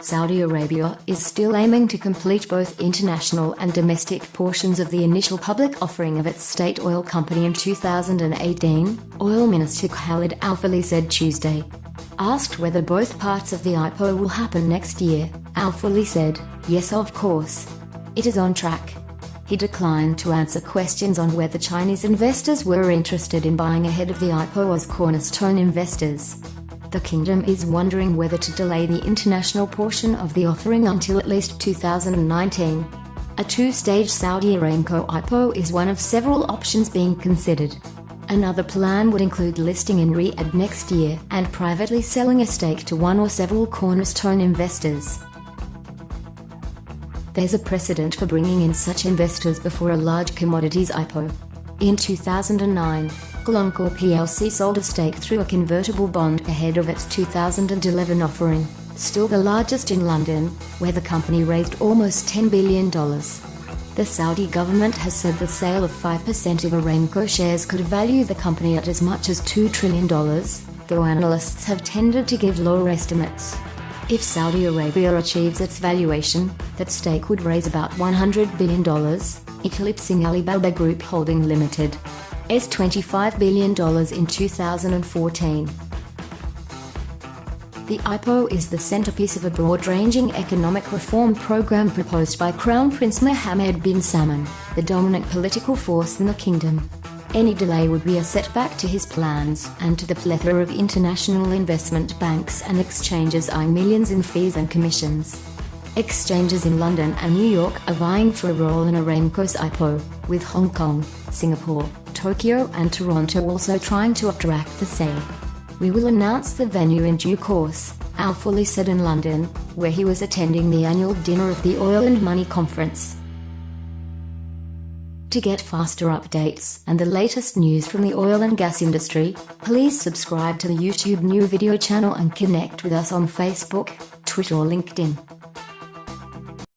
Saudi Arabia is still aiming to complete both international and domestic portions of the initial public offering of its state oil company in 2018, Oil Minister Khalid Al-Falih said Tuesday. Asked whether both parts of the IPO will happen next year, Al-Falih said, "Yes, of course. It is on track." He declined to answer questions on whether Chinese investors were interested in buying ahead of the IPO as cornerstone investors. The kingdom is wondering whether to delay the international portion of the offering until at least 2019. A two-stage Saudi Aramco IPO is one of several options being considered. Another plan would include listing in Riyadh next year and privately selling a stake to one or several cornerstone investors. There's a precedent for bringing in such investors before a large commodities IPO. In 2009, Aramco plc sold a stake through a convertible bond ahead of its 2011 offering, still the largest in London, where the company raised almost $10 billion. The Saudi government has said the sale of 5% of Aramco shares could value the company at as much as $2 trillion, though analysts have tended to give lower estimates. If Saudi Arabia achieves its valuation, that stake would raise about $100 billion, eclipsing Alibaba Group Holding Limited's $25 billion in 2014. The IPO is the centerpiece of a broad-ranging economic reform program proposed by Crown Prince Mohammed bin Salman, the dominant political force in the kingdom. Any delay would be a setback to his plans and to the plethora of international investment banks and exchanges eyeing millions in fees and commissions. Exchanges in London and New York are vying for a role in Aramco's IPO, with Hong Kong, Singapore, Tokyo and Toronto also trying to attract the sale. "We will announce the venue in due course," Al-Falih said in London, where he was attending the annual dinner of the Oil and Money Conference. To get faster updates and the latest news from the oil and gas industry, please subscribe to the YouTube new video channel and connect with us on Facebook, Twitter or LinkedIn.